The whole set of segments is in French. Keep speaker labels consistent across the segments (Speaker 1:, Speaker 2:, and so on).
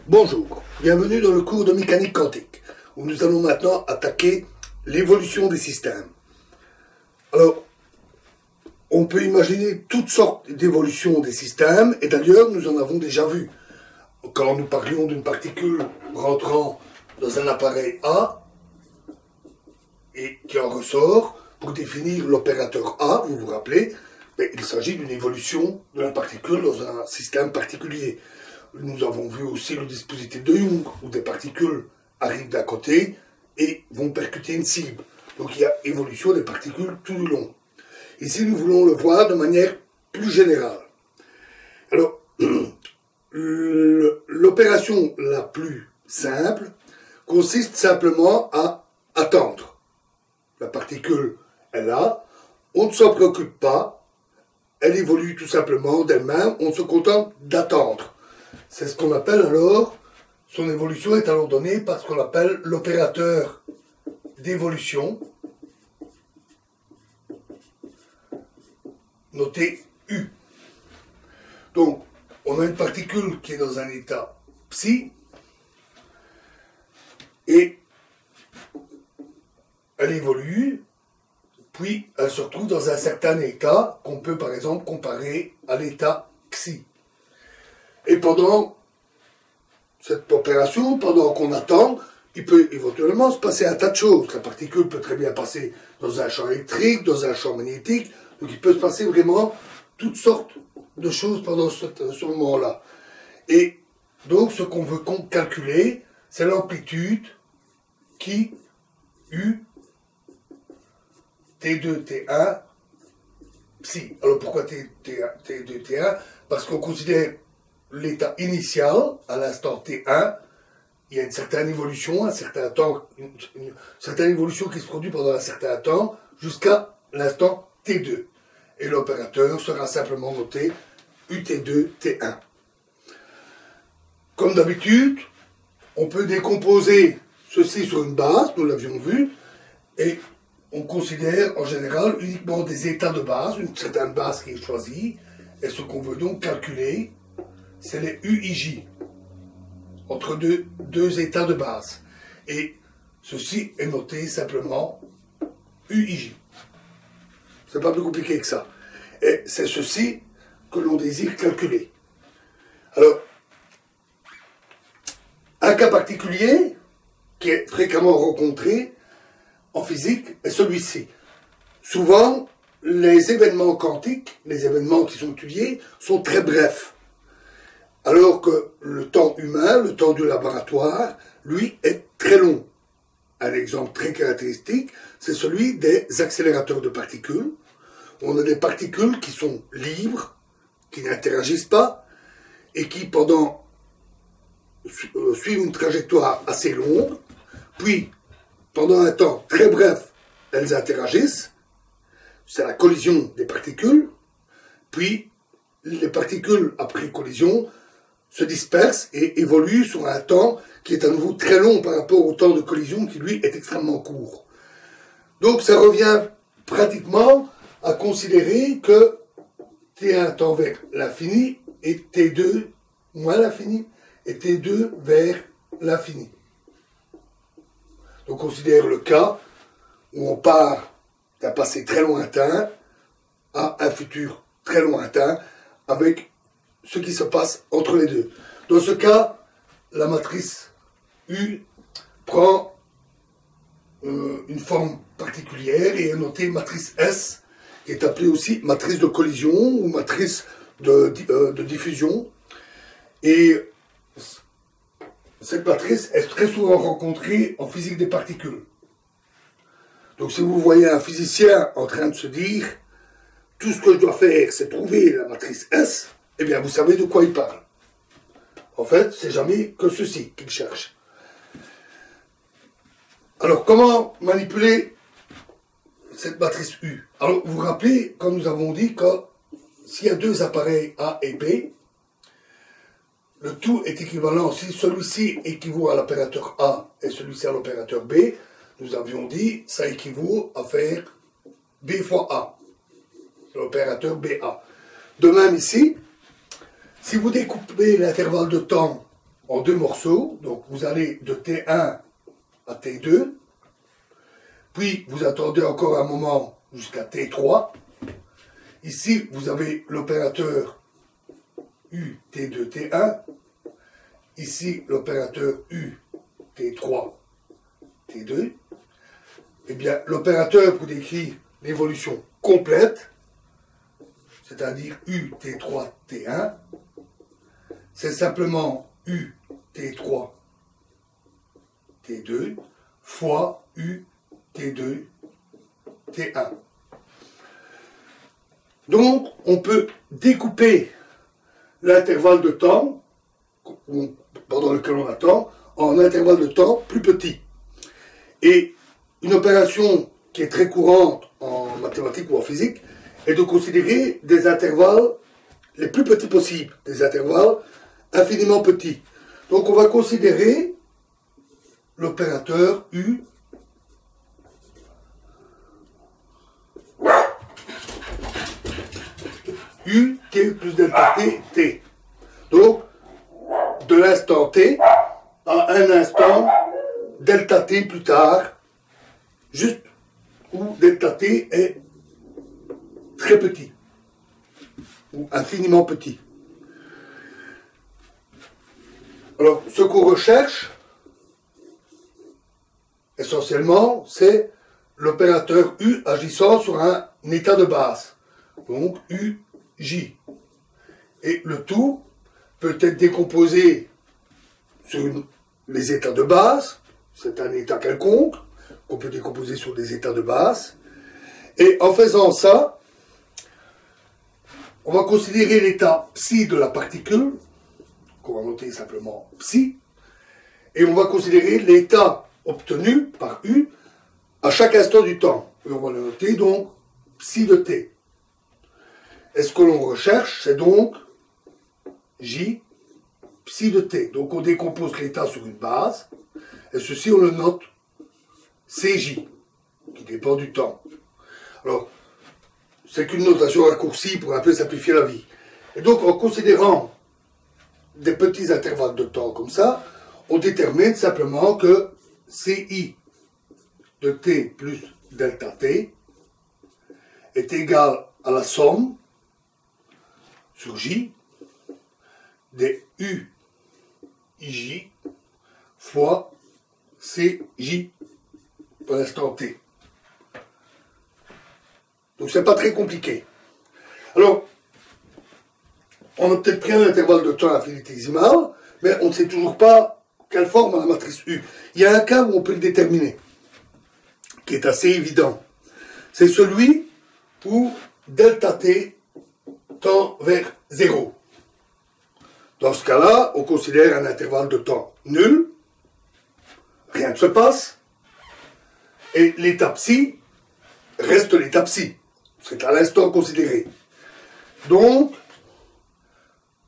Speaker 1: Bonjour, bienvenue dans le cours de mécanique quantique, où nous allons maintenant attaquer l'évolution des systèmes. Alors, on peut imaginer toutes sortes d'évolutions des systèmes, et d'ailleurs nous en avons déjà vu. Quand nous parlions d'une particule rentrant dans un appareil A, et qui en ressort, pour définir l'opérateur A, vous vous rappelez, il s'agit d'une évolution de la particule dans un système particulier. Nous avons vu aussi le dispositif de Young, où des particules arrivent d'un côté et vont percuter une cible. Donc il y a évolution des particules tout le long. Ici, nous voulons le voir de manière plus générale. Alors, l'opération la plus simple consiste simplement à attendre. La particule est là, on ne s'en préoccupe pas, elle évolue tout simplement d'elle-même, on se contente d'attendre. C'est ce qu'on appelle alors, son évolution est alors donnée par ce qu'on appelle l'opérateur d'évolution, noté U. Donc, on a une particule qui est dans un état psi, et elle évolue, puis elle se retrouve dans un certain état qu'on peut par exemple comparer à l'état xi. Et pendant cette opération, pendant qu'on attend, il peut éventuellement se passer un tas de choses. La particule peut très bien passer dans un champ électrique, dans un champ magnétique, donc il peut se passer vraiment toutes sortes de choses pendant ce moment-là. Et donc ce qu'on veut calculer, c'est l'amplitude qui, U, T2, T1, psi. Alors pourquoi T2, T1? Parce qu'on considère l'état initial, à l'instant T1, il y a une certaine évolution, un certain temps, une certaine évolution qui se produit pendant un certain temps, jusqu'à l'instant T2. Et l'opérateur sera simplement noté UT2, T1. Comme d'habitude, on peut décomposer ceci sur une base, nous l'avions vu, et on considère en général uniquement des états de base, une certaine base qui est choisie, et ce qu'on veut donc calculer, c'est les UIJ, entre deux états de base. Et ceci est noté simplement UIJ. C'est pas plus compliqué que ça. Et c'est ceci que l'on désire calculer. Alors, un cas particulier qui est fréquemment rencontré en physique est celui-ci. Souvent, les événements quantiques, les événements qui sont étudiés, sont très brefs. Alors que le temps humain, le temps du laboratoire, lui, est très long. Un exemple très caractéristique, c'est celui des accélérateurs de particules. On a des particules qui sont libres, qui n'interagissent pas, et qui, suivent une trajectoire assez longue, puis, pendant un temps très bref, elles interagissent, c'est la collision des particules, puis les particules, après collision, se dispersent et évoluent sur un temps qui est à nouveau très long par rapport au temps de collision qui, lui, est extrêmement court. Donc, ça revient pratiquement à considérer que T1 tend vers l'infini et T2 moins l'infini et T2 vers l'infini. Donc, on considère le cas où on part d'un passé très lointain à un futur très lointain avec ce qui se passe entre les deux. Dans ce cas, la matrice U prend une forme particulière et est notée matrice S, qui est appelée aussi matrice de collision ou matrice de diffusion. Et cette matrice est très souvent rencontrée en physique des particules. Donc si vous voyez un physicien en train de se dire « tout ce que je dois faire, c'est trouver la matrice S », eh bien, vous savez de quoi il parle. En fait, c'est jamais que ceci qu'il cherche. Alors, comment manipuler cette matrice U? Alors, vous vous rappelez, quand nous avons dit que s'il y a deux appareils A et B, le tout est équivalent. Si celui-ci équivaut à l'opérateur A et celui-ci à l'opérateur B, nous avions dit ça équivaut à faire B fois A, l'opérateur BA. De même ici, si vous découpez l'intervalle de temps en deux morceaux. Donc vous allez de T1 à T2, puis vous attendez encore un moment jusqu'à T3. Ici, vous avez l'opérateur U, T2, T1. Ici, l'opérateur U, T3, T2. Eh bien, l'opérateur pour décrire l'évolution complète, c'est-à-dire U, T3, T1, c'est simplement U, T3, T2, fois U, T2, T1. Donc, on peut découper l'intervalle de temps pendant lequel on attend en intervalle de temps plus petit. Et une opération qui est très courante en mathématiques ou en physique est de considérer des intervalles les plus petits possibles, des intervalles infiniment petits. Donc on va considérer l'opérateur U T plus delta T, T. Donc, de l'instant T à un instant delta T plus tard, juste où delta T est très petit, ou infiniment petit. Alors, ce qu'on recherche, essentiellement, c'est l'opérateur U agissant sur un état de base. Donc, UJ. Et le tout peut être décomposé sur les états de base, c'est un état quelconque, qu'on peut décomposer sur des états de base. Et en faisant ça, on va considérer l'état psi de la particule, qu'on va noter simplement psi, et on va considérer l'état obtenu par U à chaque instant du temps. Et on va le noter donc psi de t. Et ce que l'on recherche, c'est donc J psi de t. Donc on décompose l'état sur une base, et ceci on le note Cj, qui dépend du temps. Alors, c'est qu'une notation raccourcie pour un peu simplifier la vie. Et donc en considérant des petits intervalles de temps comme ça, on détermine simplement que Ci de t plus delta t est égal à la somme sur J des UIJ fois CJ pour l'instant t. Donc c'est pas très compliqué. Alors, on a peut-être pris un intervalle de temps infinitésimal, mais on ne sait toujours pas quelle forme a la matrice U. Il y a un cas où on peut le déterminer, qui est assez évident. C'est celui où delta t tend vers 0. Dans ce cas-là, on considère un intervalle de temps nul, rien ne se passe, et l'état psi reste l'état psi. C'est à l'instant considéré. Donc,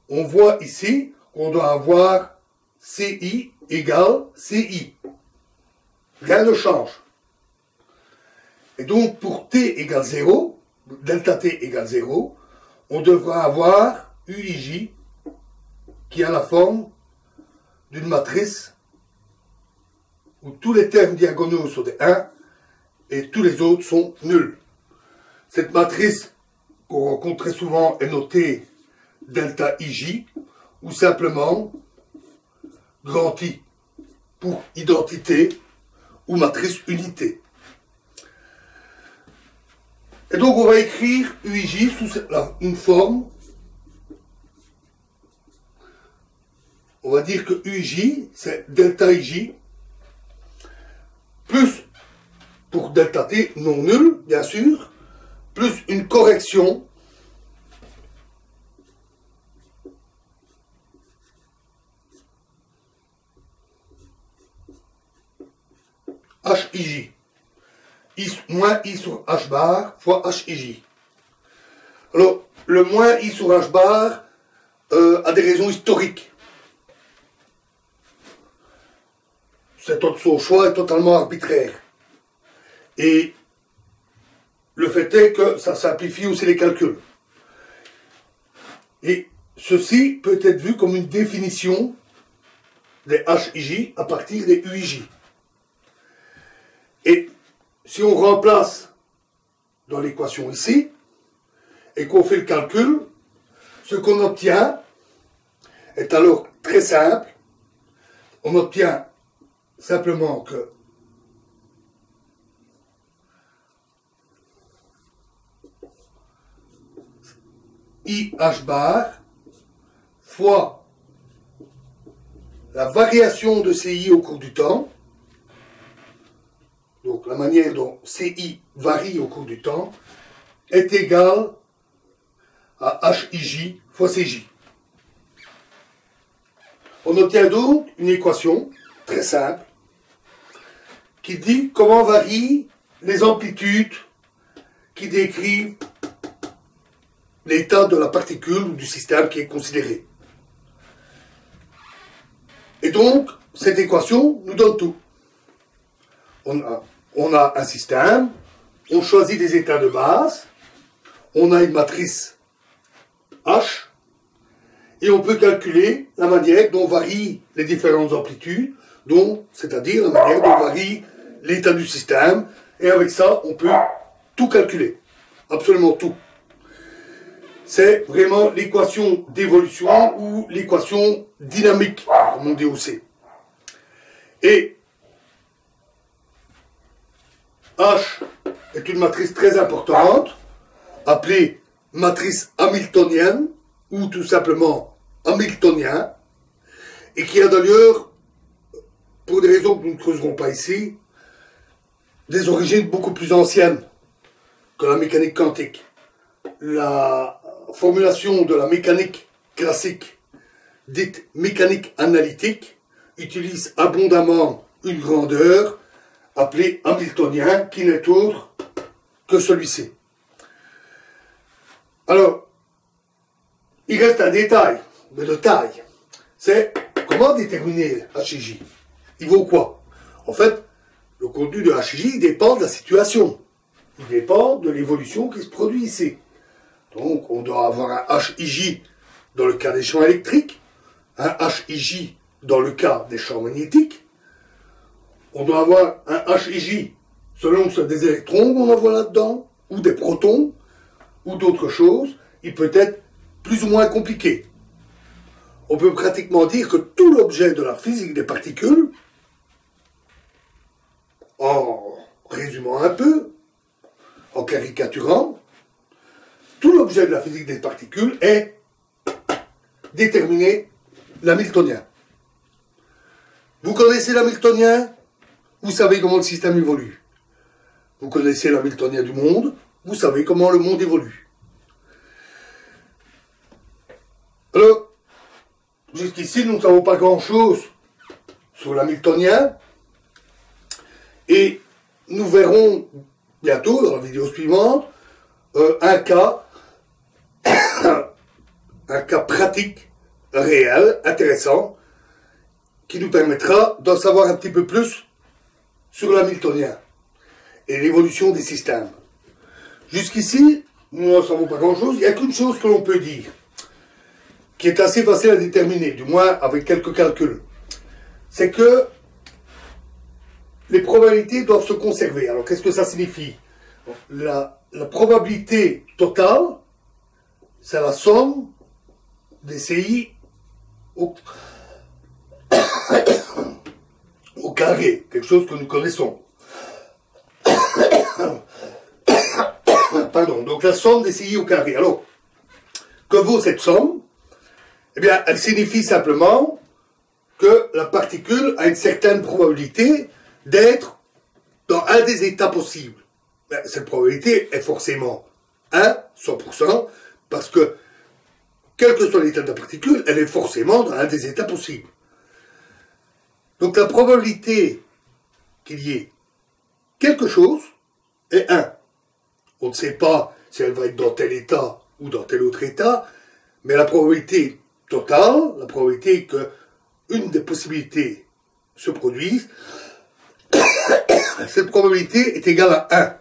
Speaker 1: on voit ici qu'on doit avoir CI égale CI. Rien ne change. Et donc, pour t égale 0, delta t égale 0, on devra avoir UIJ qui a la forme d'une matrice où tous les termes diagonaux sont des 1 et tous les autres sont nuls. Cette matrice qu'on rencontre très souvent est notée delta IJ ou simplement grand I pour identité ou matrice unité. Et donc on va écrire UIJ sous une forme. On va dire que UJ, c'est delta IJ, plus, pour delta T non nul, bien sûr, plus une correction HIJ. Moins I sur H bar fois HIJ. Alors, le moins I sur H bar a des raisons historiques. Son choix est totalement arbitraire. Et le fait est que ça simplifie aussi les calculs. Et ceci peut être vu comme une définition des HIJ à partir des UIJ. Et si on remplace dans l'équation ici, et qu'on fait le calcul, ce qu'on obtient est alors très simple. On obtient simplement que IH bar fois la variation de CI au cours du temps, donc la manière dont CI varie au cours du temps, est égale à HIJ fois CJ. On obtient donc une équation très simple qui dit comment varient les amplitudes qui décrivent l'état de la particule ou du système qui est considéré. Et donc, cette équation nous donne tout. On a un système, on choisit des états de base, on a une matrice H, et on peut calculer la manière dont varient les différentes amplitudes, c'est-à-dire la manière dont varie l'état du système, et avec ça, on peut tout calculer, absolument tout. C'est vraiment l'équation d'évolution ou l'équation dynamique, comme on dit aussi. Et H est une matrice très importante, appelée matrice hamiltonienne, ou tout simplement hamiltonien, et qui a d'ailleurs, pour des raisons que nous ne creuserons pas ici, des origines beaucoup plus anciennes que la mécanique quantique. La formulation de la mécanique classique, dite mécanique analytique, utilise abondamment une grandeur appelée hamiltonien, qui n'est autre que celui-ci. Alors, il reste un détail, mais de taille. C'est comment déterminer HIJ. Il vaut quoi? En fait, le contenu de HIJ dépend de la situation. Il dépend de l'évolution qui se produit ici. Donc, on doit avoir un HIJ dans le cas des champs électriques, un HIJ dans le cas des champs magnétiques. On doit avoir un HIJ selon que ce soit des électrons qu'on envoie là-dedans, ou des protons, ou d'autres choses. Il peut être plus ou moins compliqué. On peut pratiquement dire que tout l'objet de la physique des particules, en résumant un peu, en caricaturant, tout l'objet de la physique des particules est déterminé l'hamiltonien. Vous connaissez l'hamiltonien, vous savez comment le système évolue. Vous connaissez l'hamiltonien du monde, vous savez comment le monde évolue. Alors, jusqu'ici, nous ne savons pas grand-chose sur l'hamiltonien, et nous verrons bientôt, dans la vidéo suivante, un cas pratique, réel, intéressant, qui nous permettra d'en savoir un petit peu plus sur l'hamiltonien et l'évolution des systèmes. Jusqu'ici, nous n'en savons pas grand-chose. Il n'y a qu'une chose que l'on peut dire, qui est assez facile à déterminer, du moins avec quelques calculs. C'est que les probabilités doivent se conserver. Alors, qu'est-ce que ça signifie? La probabilité totale, c'est la somme des CI au carré, quelque chose que nous connaissons. Pardon, donc la somme des CI au carré. Alors, que vaut cette somme? Eh bien, elle signifie simplement que la particule a une certaine probabilité d'être dans un des états possibles. Cette probabilité est forcément 100%, parce que, quel que soit l'état de la particule, elle est forcément dans un des états possibles. Donc la probabilité qu'il y ait quelque chose est 1. On ne sait pas si elle va être dans tel état ou dans tel autre état, mais la probabilité totale, la probabilité que une des possibilités se produise, cette probabilité est égale à 1.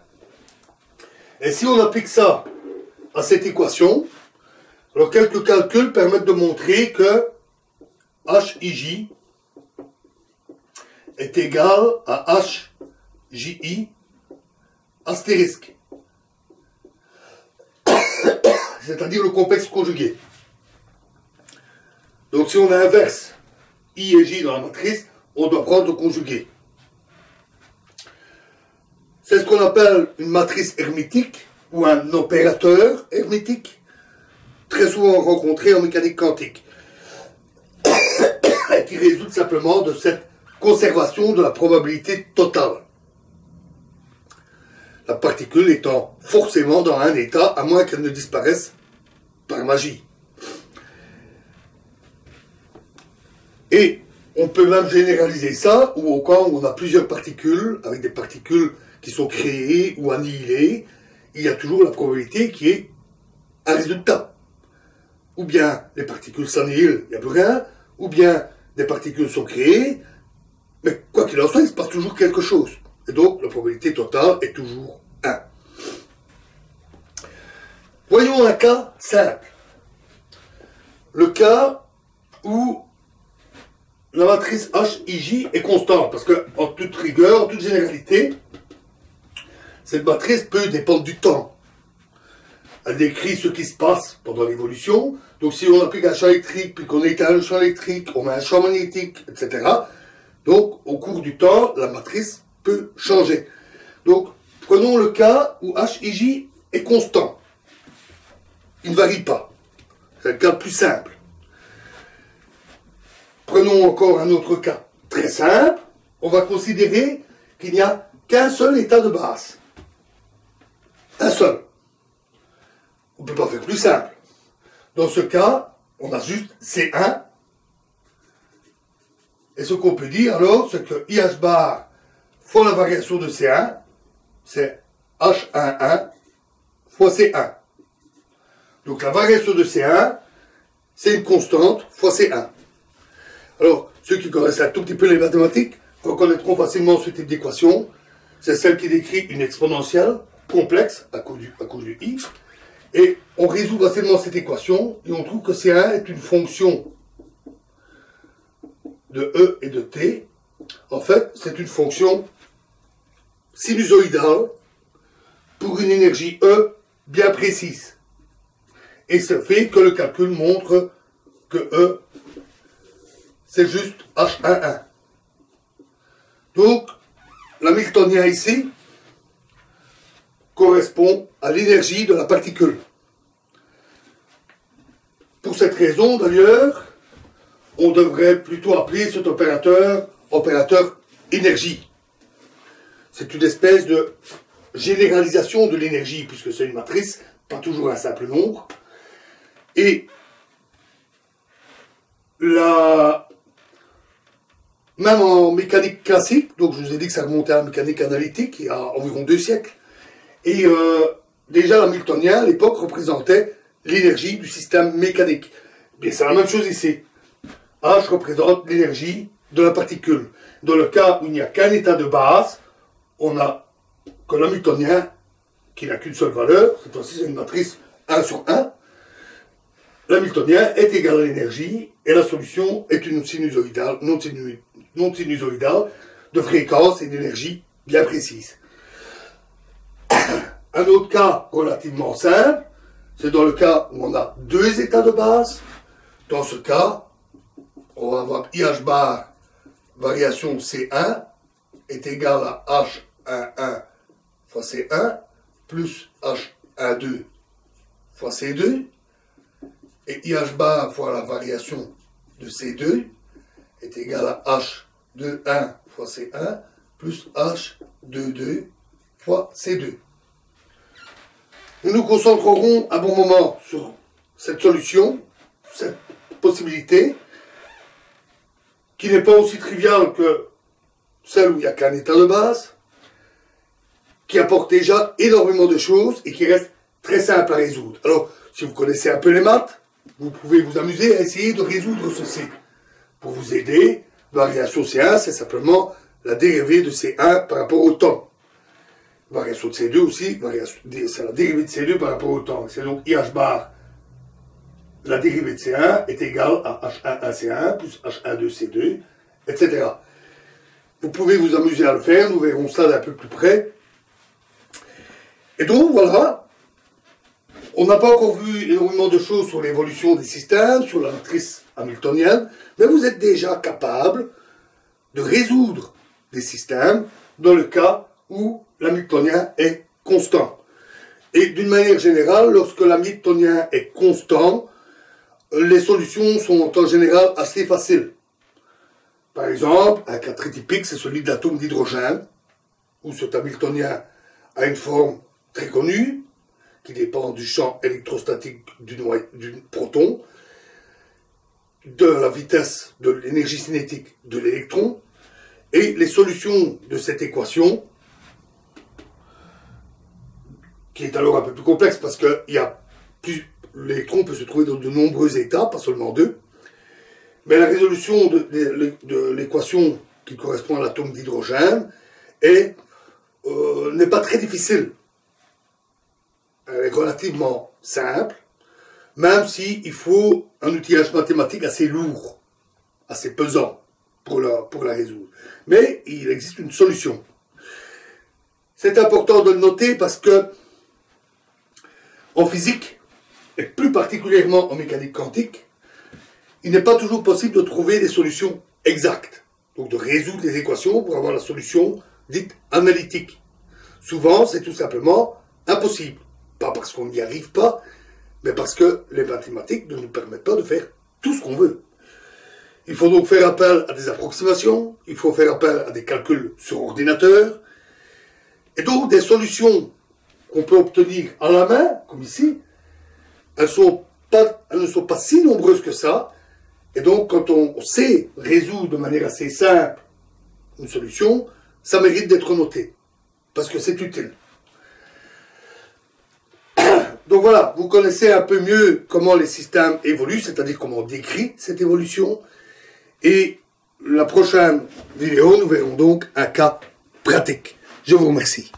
Speaker 1: Et si on applique ça à cette équation, alors quelques calculs permettent de montrer que HIJ est égal à HJI astérisque. C'est-à-dire le complexe conjugué. Donc si on inverse I et J dans la matrice, on doit prendre le conjugué. C'est ce qu'on appelle une matrice hermétique ou un opérateur hermétique, très souvent rencontré en mécanique quantique, qui résulte simplement de cette conservation de la probabilité totale. La particule étant forcément dans un état, à moins qu'elle ne disparaisse par magie. Et on peut même généraliser ça, ou au cas où on a plusieurs particules, avec des particules qui sont créées ou annihilées, il y a toujours la probabilité qui est un résultat. Ou bien les particules s'annihilent, il n'y a plus rien, ou bien des particules sont créées, mais quoi qu'il en soit, il se passe toujours quelque chose. Et donc, la probabilité totale est toujours 1. Voyons un cas simple. Le cas où la matrice HIJ est constante, parce que, en toute rigueur, en toute généralité, cette matrice peut dépendre du temps. Elle décrit ce qui se passe pendant l'évolution. Donc si on applique un champ électrique, puis qu'on éteint le champ électrique, on met un champ magnétique, etc. Donc au cours du temps, la matrice peut changer. Donc prenons le cas où HIJ est constant. Il ne varie pas. C'est le cas le plus simple. Prenons encore un autre cas très simple. On va considérer qu'il n'y a qu'un seul état de base. Un seul. On ne peut pas faire plus simple. Dans ce cas, on a juste C1. Et ce qu'on peut dire alors, c'est que IH bar fois la variation de C1, c'est H11 fois C1. Donc la variation de C1, c'est une constante fois C1. Alors, ceux qui connaissent un tout petit peu les mathématiques reconnaîtront facilement ce type d'équation. C'est celle qui décrit une exponentielle complexe à cause du i. Et on résout facilement cette équation et on trouve que C1 est une fonction de E et de T. En fait, c'est une fonction sinusoïdale pour une énergie E bien précise. Et ça fait que le calcul montre que E, c'est juste H11. Donc, l'hamiltonien ici correspond à l'énergie de la particule. Pour cette raison, d'ailleurs, on devrait plutôt appeler cet opérateur énergie. C'est une espèce de généralisation de l'énergie, puisque c'est une matrice, pas toujours un simple nombre. Et même en mécanique classique, donc je vous ai dit que ça remontait à la mécanique analytique il y a environ 2 siècles, et déjà l'hamiltonien à l'époque représentait l'énergie du système mécanique. Bien, c'est la même chose ici. H représente l'énergie de la particule. Dans le cas où il n'y a qu'un état de base, on a que l'hamiltonien qui n'a qu'une seule valeur, cette fois-ci c'est une matrice 1 sur 1. L'hamiltonien est égal à l'énergie et la solution est une sinusoïdale, non sinusoïdale de fréquence et d'énergie bien précise. Un autre cas relativement simple, c'est dans le cas où on a 2 états de base. Dans ce cas, on va avoir IH bar variation C1 est égal à H11 fois C1 plus H12 fois C2 et IH bar fois la variation de C2 est égal à H21 fois C1 plus H22 fois C2. Nous nous concentrerons un bon moment sur cette solution, cette possibilité, qui n'est pas aussi triviale que celle où il n'y a qu'un état de base, qui apporte déjà énormément de choses et qui reste très simple à résoudre. Alors, si vous connaissez un peu les maths, vous pouvez vous amuser à essayer de résoudre ceci. Pour vous aider, variation C1, c'est simplement la dérivée de C1 par rapport au temps. Variation de C2 aussi, c'est la dérivée de C2 par rapport au temps. C'est donc IH bar, la dérivée de C1 est égale à H11 C1 plus H12 C2, etc. vous pouvez vous amuser à le faire, nous verrons ça d'un peu plus près. Et donc voilà, on n'a pas encore vu énormément de choses sur l'évolution des systèmes, sur la matrice hamiltonienne, mais vous êtes déjà capable de résoudre des systèmes dans le cas où l'hamiltonien est constant. Et d'une manière générale, lorsque l'hamiltonien est constant, les solutions sont en général assez faciles. Par exemple, un cas très typique, c'est celui de l'atome d'hydrogène, où cet hamiltonien a une forme très connue, qui dépend du champ électrostatique du proton, de la vitesse de l'énergie cinétique de l'électron, et les solutions de cette équation, qui est alors un peu plus complexe parce que l'électron peut se trouver dans de nombreux états, pas seulement deux, mais la résolution de l'équation qui correspond à l'atome d'hydrogène n'est pas très difficile. Elle est relativement simple, même s'il faut un outillage mathématique assez lourd, assez pesant pour la résoudre. Mais il existe une solution. C'est important de le noter parce que en physique, et plus particulièrement en mécanique quantique, il n'est pas toujours possible de trouver des solutions exactes. Donc de résoudre les équations pour avoir la solution dite analytique. Souvent, c'est tout simplement impossible. Pas parce qu'on n'y arrive pas, mais parce que les mathématiques ne nous permettent pas de faire tout ce qu'on veut. Il faut donc faire appel à des approximations, il faut faire appel à des calculs sur ordinateur, et donc des solutions qu'on peut obtenir à la main, comme ici, elles ne sont pas si nombreuses que ça, et donc quand on sait résoudre de manière assez simple une solution, ça mérite d'être noté, parce que c'est utile. Donc voilà, vous connaissez un peu mieux comment les systèmes évoluent, c'est-à-dire comment on décrit cette évolution. Et la prochaine vidéo, nous verrons donc un cas pratique. Je vous remercie.